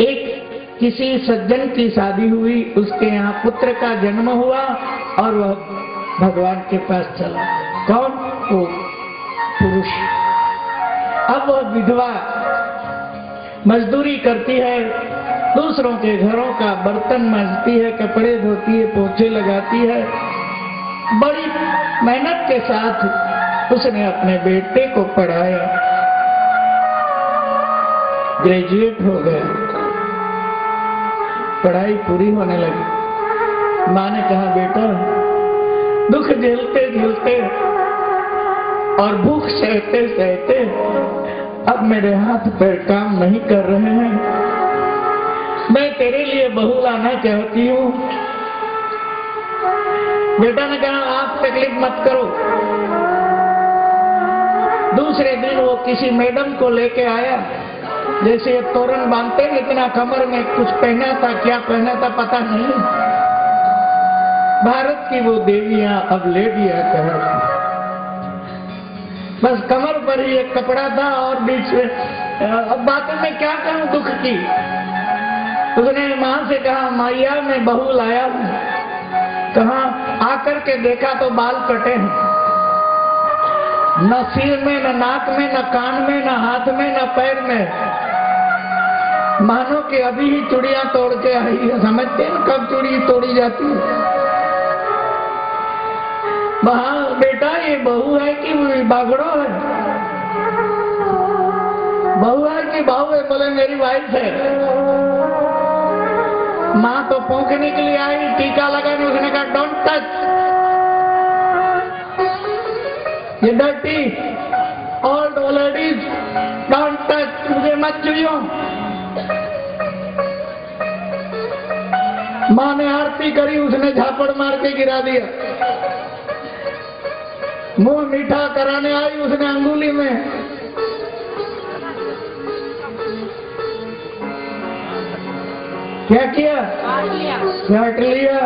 एक किसी सज्जन की शादी हुई, उसके यहाँ पुत्र का जन्म हुआ और वह भगवान के पास चला। कौन? वो पुरुष। अब वह विधवा मजदूरी करती है, दूसरों के घरों का बर्तन मांजती है, कपड़े धोती है, पोछे लगाती है। बड़ी मेहनत के साथ उसने अपने बेटे को पढ़ाया, ग्रेजुएट हो गया, पढ़ाई पूरी होने लगी। माँ ने कहा, बेटा दुख झेलते झेलते और भूख सहते सहते अब मेरे हाथ पैर काम नहीं कर रहे हैं, मैं तेरे लिए बहू लाना चाहती हूँ। बेटा ने कहा, आप तकलीफ मत करो। दूसरे दिन वो किसी मैडम को लेके आया, जैसे ये तोरण बांधते हैं, इतना कमर में कुछ पहना था, क्या पहना था पता नहीं। भारत की वो देवियां अब ले दिया कहा, बस कमर पर ही एक कपड़ा था और बीच में। अब बात में क्या कहूं दुख की। उसने मां से कहा, मैया मैं बहू लाया हूं। कहा, आकर के देखा तो बाल कटे हैं, न सिर में, न नाक में, न कान में, न हाथ में, न पैर में, मानो कि अभी ही चूड़ियां तोड़ के आई है। समझते हैं कब चूड़ी तोड़ी जाती है। वहां बेटा ये बहू है कि बागड़ो है? बहू है कि बहू है? बोले मेरी वाइफ है। माँ तो पोंखने के लिए आई, टीका लगाने, उसने कहा डोंट टच, ये dirty old ladies, don't touch, मुझे मत छुइयो। माँ ने आरती करी, उसने झापड़ मार के गिरा दिया। मुंह मीठा कराने आई, उसने अंगुली में क्या किया? काट लिया।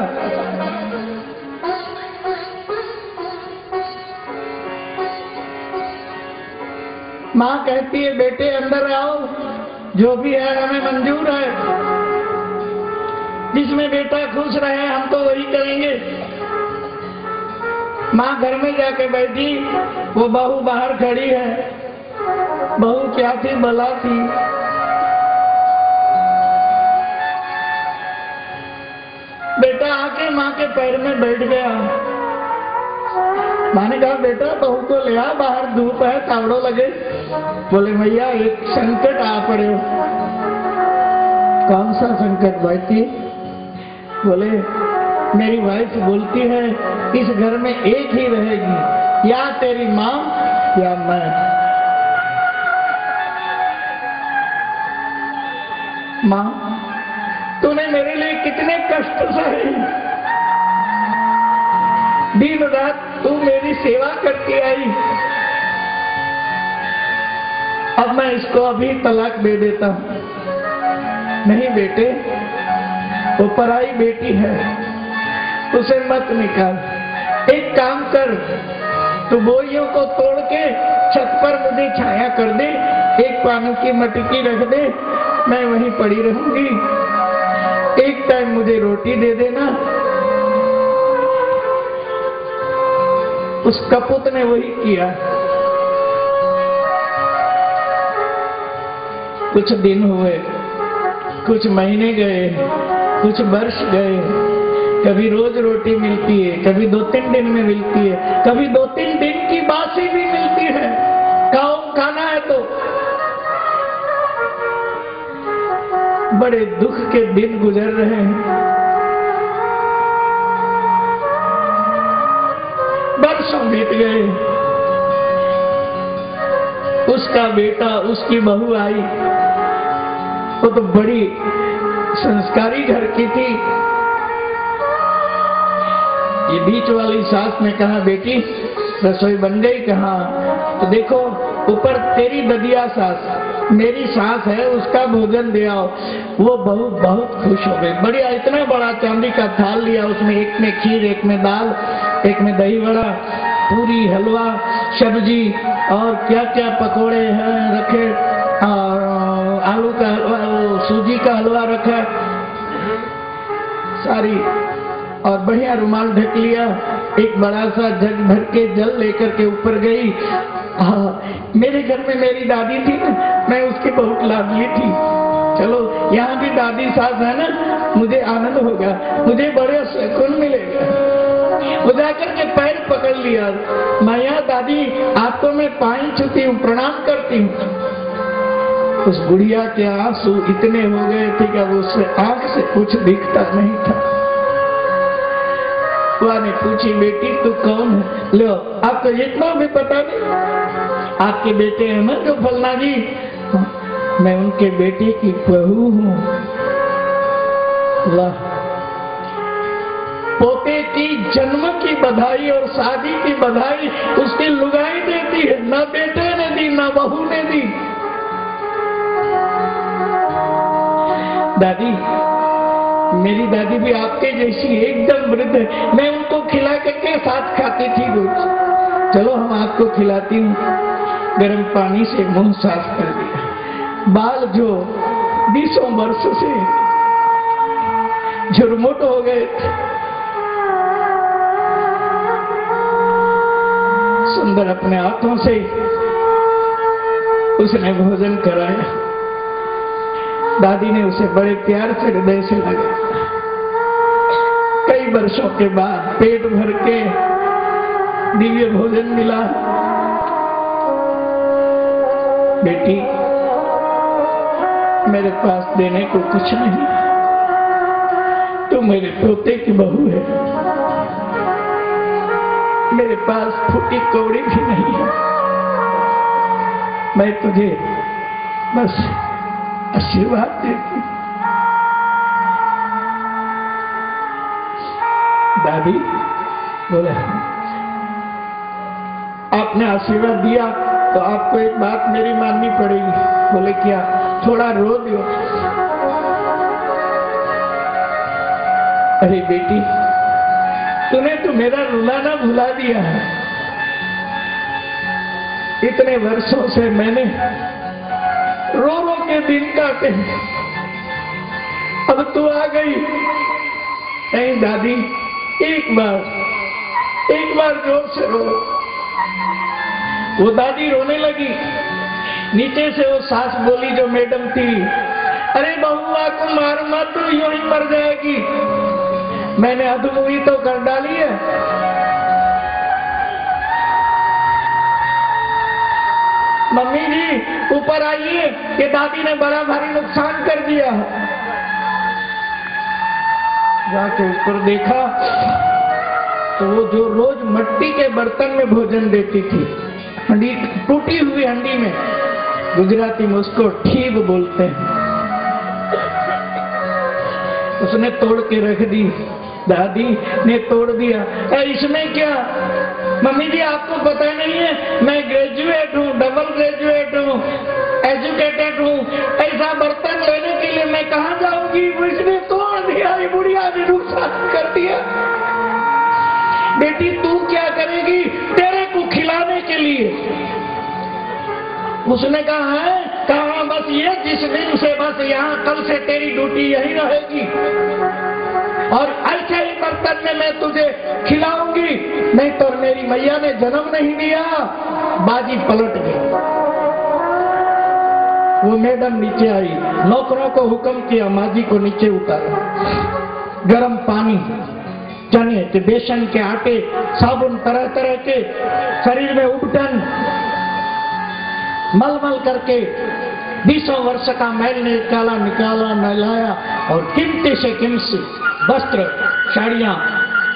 माँ कहती है, बेटे अंदर आओ, जो भी है हमें मंजूर है, जिसमें बेटा खुश रहे हम तो वही करेंगे। माँ घर में जाके बैठी, वो बहू बाहर खड़ी है। बहू क्या थी? भला थी। बेटा आके माँ के पैर में बैठ गया। माँ ने कहा, बेटा बहू को ले आ, बाहर धूप है, तावड़ो लगे। बोले भैया एक संकट आ पड़े। कौन सा संकट भाई? बोले मेरी वाइफ बोलती है इस घर में एक ही रहेगी, या तेरी माँ या मैं। माँ तूने मेरे लिए कितने कष्ट सहे, दिन रात तू मेरी सेवा करती आई, अब मैं इसको अभी तलाक दे देता हूं। नहीं बेटे, वो पराई बेटी है, उसे मत निकाल। एक काम कर, तू बोरियों को तोड़ के छत पर मुझे छाया कर दे, एक पानी की मटकी रख दे, मैं वहीं पड़ी रहूंगी। एक टाइम मुझे रोटी दे देना। उस कपूत ने वही किया। कुछ दिन हुए, कुछ महीने गए, कुछ वर्ष गए, कभी रोज रोटी मिलती है, कभी 2-3 दिन में मिलती है, कभी 2-3 दिन की बासी भी मिलती है। खाना है तो बड़े दुख के दिन गुजर रहे हैं। वर्षों बीत गए। उसका बेटा, उसकी बहू आई, वो तो बड़ी संस्कारी घर की थी। ये बीच वाली सास ने कहा, बेटी रसोई बन गई? कहा तो देखो ऊपर तेरी ददिया सास, मेरी सास है, उसका भोजन दे आओ। वो बहू बहुत खुश हो गई। बढ़िया, इतना बड़ा चांदी का थाल लिया, उसमें एक में खीर, एक में दाल, एक में दही वड़ा, पूरी, हलवा, सब्जी और क्या क्या पकोड़े हैं रखे, और आलू का सूजी का हलवा रखा, सारी और बढ़िया रुमाल ढक लिया, एक बड़ा सा जग भर के जल लेकर के ऊपर गई। मेरे घर में मेरी दादी थी ना, मैं उसकी बहुत लाडली थी। चलो यहाँ भी दादी सास है ना, मुझे आनंद होगा, मुझे बड़े सुकून मिलेगा। वो जाकर के पैर पकड़ लिया, मैया दादी आपको मैं पानी छूती हूँ, प्रणाम करती हूँ। उस बुढ़िया के आंसू इतने हो गए थे कि अब उससे आंख से कुछ दिखता नहीं था। बुआ ने पूछी, बेटी तू कौन है? लो आपको इतना भी पता नहीं? आपके बेटे हैं ना जो फलना जी, मैं उनके बेटे की बहू हूँ। पोते की जन्म की बधाई और शादी की बधाई उसकी लुगाई देती है, ना बेटे ने दी ना बहू ने दी। दादी, मेरी दादी भी आपके जैसी एकदम वृद्ध है, मैं उनको खिला करके साथ खाती थी रोज। चलो हम आपको खिलाती हूँ। गर्म पानी से मुंह साफ कर दिया। बाल जो 20 वर्ष से झुरमुट हो गए थे, सुंदर अपने हाथों से उसने भोजन कराया। दादी ने उसे बड़े प्यार से हृदय से लगाया। कई वर्षों के बाद पेट भर के दिव्य भोजन मिला। बेटी, मेरे पास देने को कुछ नहीं, तू मेरे पोते की बहू है। मेरे पास फूटी कौड़ी भी नहीं है, मैं तुझे बस आशीर्वाद देती। दादी बोले, आपने आशीर्वाद दिया तो आपको एक बात मेरी माननी पड़ेगी। बोले क्या? थोड़ा रो दो। अरे बेटी, तूने तो मेरा रुलाना भुला दिया है। इतने वर्षों से मैंने रो रो के दिन काटे, अब तू आ गई। नहीं दादी, एक बार जोर से रो। वो दादी रोने लगी। नीचे से वो सास बोली जो मैडम थी, अरे बहुआ को मार मत, यूं ही मर जाएगी। मैंने अधमोई तो कर डाली है। मम्मी जी ऊपर आइए, कि दादी ने बड़ा भारी नुकसान कर दिया। जाके ऊपर देखा तो वो जो रोज मिट्टी के बर्तन में भोजन देती थी, हंडी, टूटी हुई हंडी में, गुजराती में उसको ठीब बोलते हैं, उसने तोड़ के रख दी। दादी ने तोड़ दिया। इसमें क्या? मम्मी जी आपको पता नहीं है, मैं ग्रेजुएट हूँ, डबल ग्रेजुएट हूँ, एजुकेटेड हूँ, ऐसा बर्तन लेने के लिए मैं कहाँ जाऊंगी? वो इसने तोड़ दिया, ये बुढ़िया ने नुकसान कर दिया। बेटी तू क्या करेगी तेरे को खिलाने के लिए? उसने कहा है, कहा बस ये जिस दिन से बस यहाँ कल से तेरी ड्यूटी यही रहेगी, और ऐसे ही बर्तन में मैं तुझे खिलाऊंगी, नहीं तो मेरी मैया ने जन्म नहीं दिया। बाजी पलट गई। वो मैडम नीचे आई, नौकरों को हुक्म किया, माजी को नीचे उतारा। गरम पानी, चने के, बेसन के आटे, साबुन तरह तरह के, शरीर में उबटन, मलमल करके 20 वर्ष का मैल निकाला, नहलाया, और कीमती से कीमती वस्त्र, साड़ियां,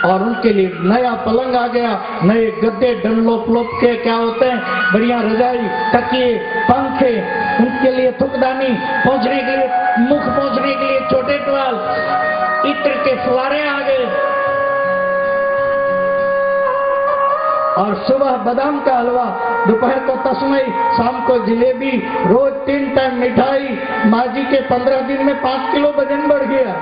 और उनके लिए नया पलंग आ गया, नए गद्दे, डनलोप के क्या होते हैं, बढ़िया रजाई, तकिए, पंखे, उनके लिए थुकदानी, पहुंचने के लिए, मुख पहुंचने के लिए छोटे टवाल, इत्र के फुवारे आ गए, और सुबह बादाम का हलवा, दोपहर को तस्मई, शाम को जिलेबी, रोज 3 टाइम मिठाई। माँ जी के 15 दिन में 5 किलो वजन बढ़ गया।